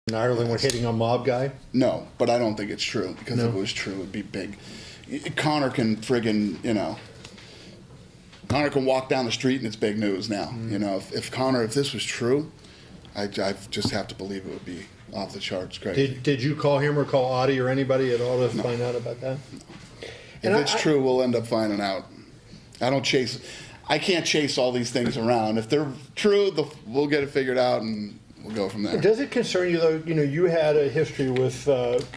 in Ireland were hitting a mob guy? No, but I don't think it's true, because if it was true, it'd be big. Conor can friggin', Conor can walk down the street and it's big news now. If this was true, I just have to believe it would be off the charts crazy. Did you call him or call Audie or anybody at all to find out about that? No. If it's true, we'll end up finding out. I can't chase all these things around. If they're true, we'll get it figured out and we'll go from there. Does it concern you, though? You had a history with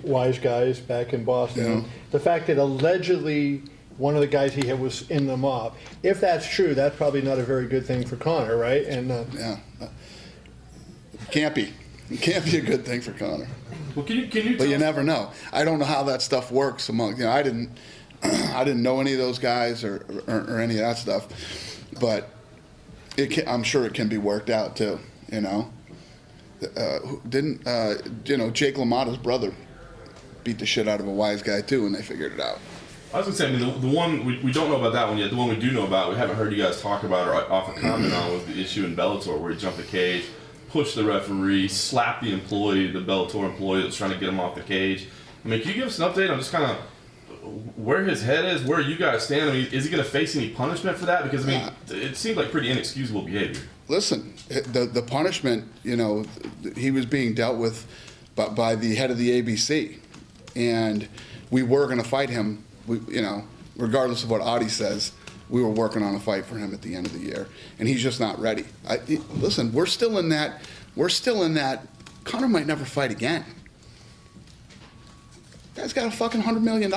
Wise Guys back in Boston. Yeah. The fact that allegedly one of the guys he had was in the mob. If that's true, that's probably not a very good thing for Conor, right? And yeah, can't be. It can't be a good thing for Conor. Well, can you? But you never know. I don't know how that stuff works among. I didn't know any of those guys or any of that stuff. But I'm sure it can be worked out too. Jake LaMotta's brother beat the shit out of a Wise Guy too, and they figured it out. I was gonna say, the one we don't know about that one yet. The one we do know about, we haven't heard you guys talk about or offer comment on, was the issue in Bellator where he jumped the cage, pushed the referee, slapped the Bellator employee that was trying to get him off the cage. I mean, can you give us an update on just kind of where his head is, where you guys stand? I mean, is he going to face any punishment for that? Because, I mean, it seemed like pretty inexcusable behavior. Listen, the punishment, he was being dealt with by the head of the ABC. And we were going to fight him, regardless of what Audie says. We were working on a fight for him at the end of the year. And he's just not ready. Listen, we're still in that. Conor might never fight again. Guy's got a fucking $100 million.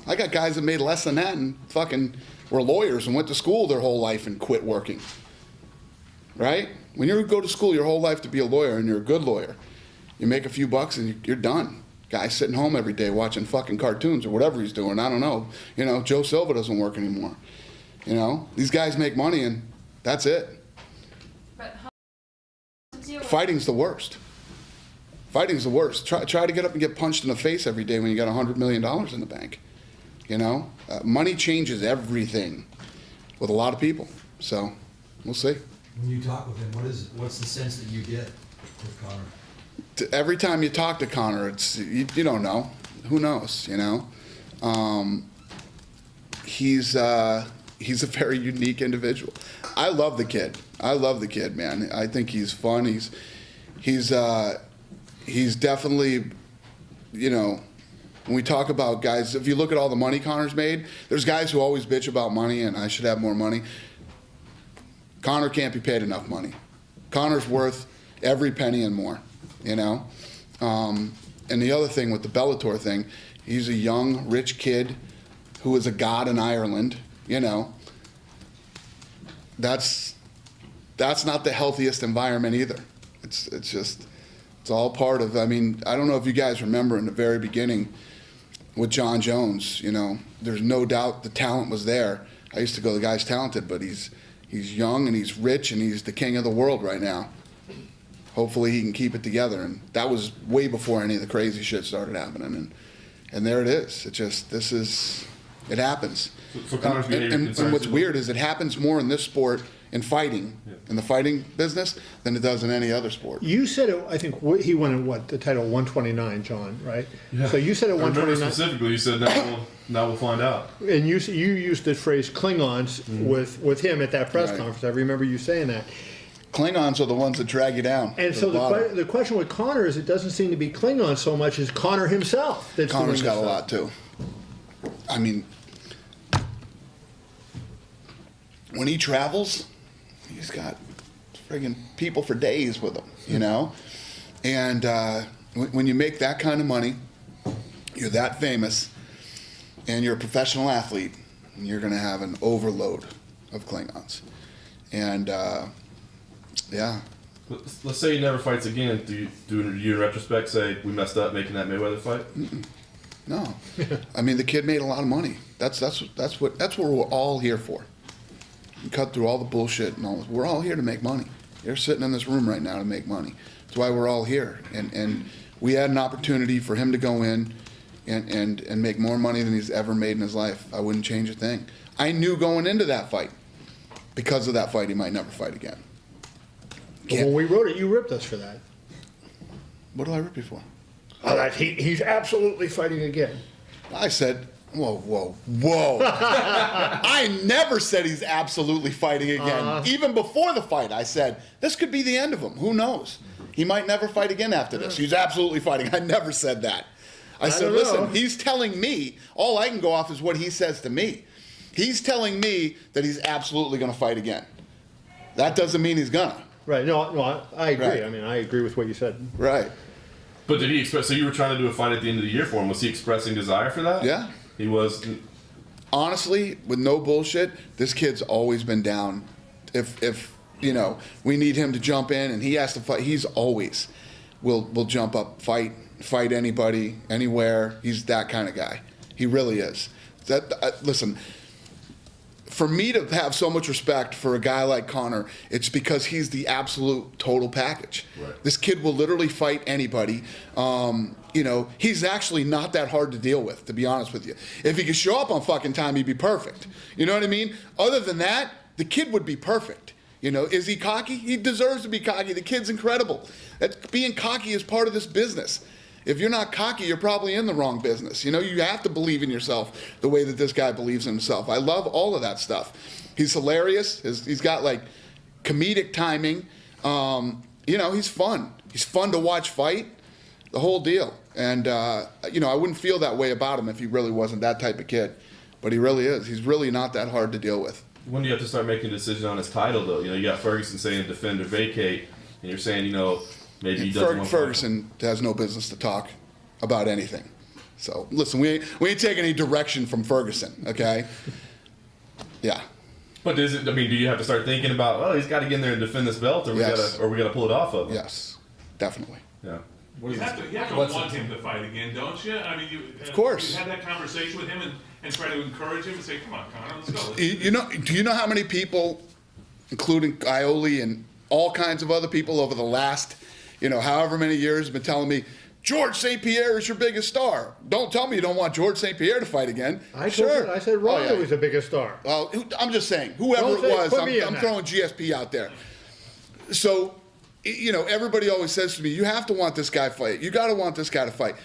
I got guys that made less than that and fucking were lawyers and went to school their whole life and quit working. Right? When you go to school your whole life to be a lawyer and you're a good lawyer, you make a few bucks and you're done. Guy's sitting home every day watching fucking cartoons or whatever he's doing. I don't know. Joe Silva doesn't work anymore. These guys make money and that's it. But fighting's the worst. Fighting's the worst. Try to get up and get punched in the face every day when you got $100 million in the bank. Money changes everything with a lot of people. So we'll see. When you talk with him, what's the sense that you get with Conor? Every time you talk to Conor, it's you don't know. Who knows? He's a very unique individual. I love the kid. Man. I think he's fun. He's definitely, when we talk about guys, if you look at all the money Conor's made, there's guys who always bitch about money and I should have more money. Conor can't be paid enough money. Conor's worth every penny and more, And the other thing with the Bellator thing, he's a young, rich kid who is a god in Ireland, That's not the healthiest environment either. It's all part of, I don't know if you guys remember in the very beginning with John Jones, there's no doubt the talent was there. I used to go, the guy's talented, but he's young and he's rich and he's the king of the world right now. Hopefully he can keep it together. And that was way before any of the crazy shit started happening. And there it is. It happens. So Conor's and what's weird is it happens more in this sport, in fighting, in the fighting business, than it does in any other sport. You said, I think he won in the title 129, John, right? Yeah. So you said at 129. Specifically, you said now we'll find out. And you used the phrase Klingons with him at that press conference. I remember you saying that. Klingons are the ones that drag you down. And so the question with Conor is, it doesn't seem to be Klingons so much as Conor himself. Conor's got a lot too. When he travels, he's got friggin' people for days with him, And when you make that kind of money, you're that famous, and you're a professional athlete, you're going to have an overload of Klingons. And, Let's say he never fights again. Do you in retrospect say we messed up making that Mayweather fight? No. The kid made a lot of money. That's what we're all here for. You cut through all the bullshit and all this. We're all here to make money. You're sitting in this room right now to make money. That's why we're all here. And we had an opportunity for him to go in and make more money than he's ever made in his life. I wouldn't change a thing. I knew going into that fight, because of that fight, he might never fight again. But when we wrote it, you ripped us for that. What did I rip you for? He's absolutely fighting again. I said, whoa. I never said he's absolutely fighting again. Even before the fight, I said, this could be the end of him. Who knows? He might never fight again after this. He's absolutely fighting. I never said that. I said, listen, he's telling me, all I can go off is what he says to me. He's telling me that he's absolutely going to fight again. That doesn't mean he's gonna. Right. No, I agree. Right. I mean, I agree with what you said. Right. But did he express? So you were trying to do a fight at the end of the year for him. Was he expressing desire for that? Yeah. He was. Honestly, with no bullshit, this kid's always been down. If you know, we need him to jump in and he has to fight, he's always will jump up, fight anybody, anywhere. He's that kind of guy. He really is. Listen, for me to have so much respect for a guy like Conor, it's because he's the absolute total package. Right. This kid will literally fight anybody. You know, he's actually not that hard to deal with, to be honest with you. If he could show up on fucking time, he'd be perfect. You know what I mean? Other than that, the kid would be perfect. You know, is he cocky? He deserves to be cocky. The kid's incredible. Being cocky is part of this business. If you're not cocky, you're probably in the wrong business. You know, you have to believe in yourself the way that this guy believes in himself. I love all of that stuff. He's hilarious. He's got like comedic timing. You know, he's fun. He's fun to watch fight, the whole deal. And, you know, I wouldn't feel that way about him if he really wasn't that type of kid. But he really is. He's really not that hard to deal with. When do you have to start making a decision on his title, though? You know, you got Ferguson saying defend or vacate, and you're saying, you know, maybe he doesn't want to. Ferguson has no business to talk about anything. So listen, we ain't taking any direction from Ferguson, okay? Yeah. But is it? I mean, do you have to start thinking about? Oh, he's got to get in there and defend this belt, or Yes. we gotta pull it off of him? Yes, definitely. Yeah. You have to want him to fight again, don't you? I mean, Of course. You had that conversation with him and try to encourage him and say, "Come on, Conor, let's go." You know, do you know how many people, including Ioli and all kinds of other people over the last, you know, however many years, have been telling me, George St. Pierre is your biggest star. Don't tell me you don't want George St. Pierre to fight again. I said Ronda was the biggest star. Well, I'm just saying, whoever it was, I'm throwing GSP out there. So, you know, everybody always says to me, you have to want this guy to fight. You got to want this guy to fight.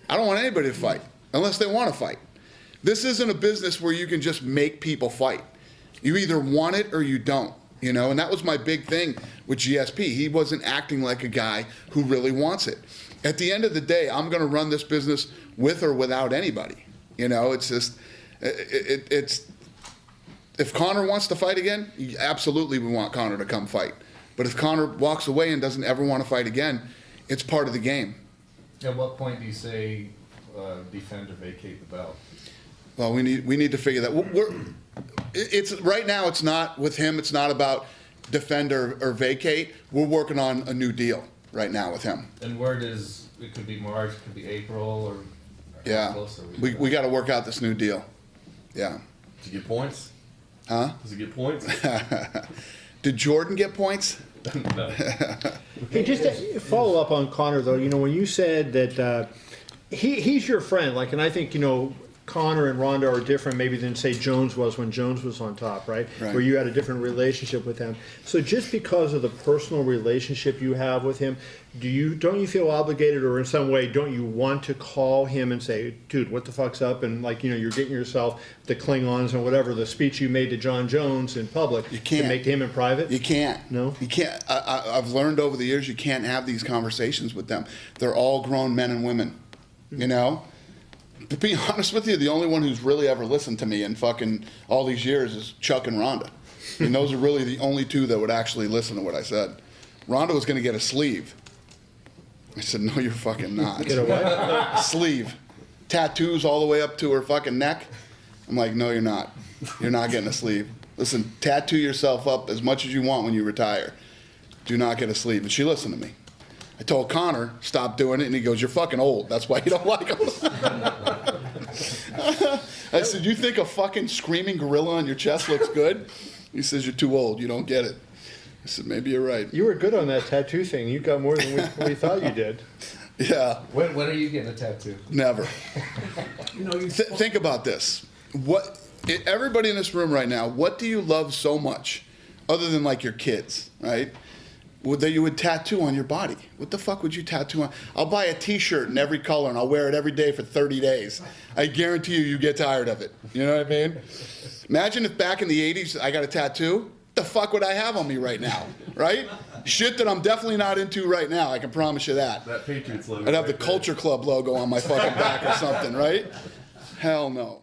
I don't want anybody to fight unless they want to fight. This isn't a business where you can just make people fight. You either want it or you don't, you know, and that was my big thing with GSP. He wasn't acting like a guy who really wants it. At the end of the day, I'm going to run this business with or without anybody. You know, it's just, it's if Conor wants to fight again, absolutely we want Conor to come fight. But if Conor walks away and doesn't ever want to fight again, it's part of the game. At what point do you say defend or vacate the belt? Well, we need to figure that. It's right now. It's not with him. It's not about defend or vacate. We're working on a new deal right now with him. And word is it could be March, it could be April, or Yeah, how close are we got to work out this new deal. Yeah. Does he get points? Huh? Does he get points? Did Jordan get points? No. Hey, just to follow up on Conor, though, you know, when you said that he's your friend, like, and I think, you know, Conor and Ronda are different maybe than, say, Jones was when Jones was on top, right? Right. Where you had a different relationship with him. So just because of the personal relationship you have with him, don't you feel obligated, or in some way don't you want to call him and say, dude, what the fuck's up? And, like, you know, you're getting yourself the Klingons and whatever, the speech you made to John Jones in public, You can't. to make to him in private? You can't. No? You can't. I've learned over the years you can't have these conversations with them. They're all grown men and women, you know? To be honest with you, the only one who's really ever listened to me in fucking all these years is Chuck and Rhonda. And those are really the only two that would actually listen to what I said. Rhonda was going to get a sleeve. I said, no, you're fucking not. Get a what? Sleeve. Tattoos all the way up to her fucking neck. I'm like, no, you're not. You're not getting a sleeve. Listen, tattoo yourself up as much as you want when you retire. Do not get a sleeve. And she listened to me. I told Conor, stop doing it, and he goes, you're fucking old. That's why you don't like them. I said, you think a fucking screaming gorilla on your chest looks good? He says, you're too old. You don't get it. I said, maybe you're right. You were good on that tattoo thing. You got more than we thought you did. Yeah, When are you getting a tattoo? never. You know, Think about this. Everybody in this room right now, what do you love so much, other than like your kids, right? that you would tattoo on your body? What the fuck would you tattoo on? I'll buy a t-shirt in every color and I'll wear it every day for 30 days. I guarantee you get tired of it. You know what I mean? Imagine if back in the 80s I got a tattoo. What the fuck would I have on me right now, right? Shit that I'm definitely not into right now, I can promise you that. That Patriots logo. I'd have the right there. Culture Club logo on my fucking back or something, right? Hell no.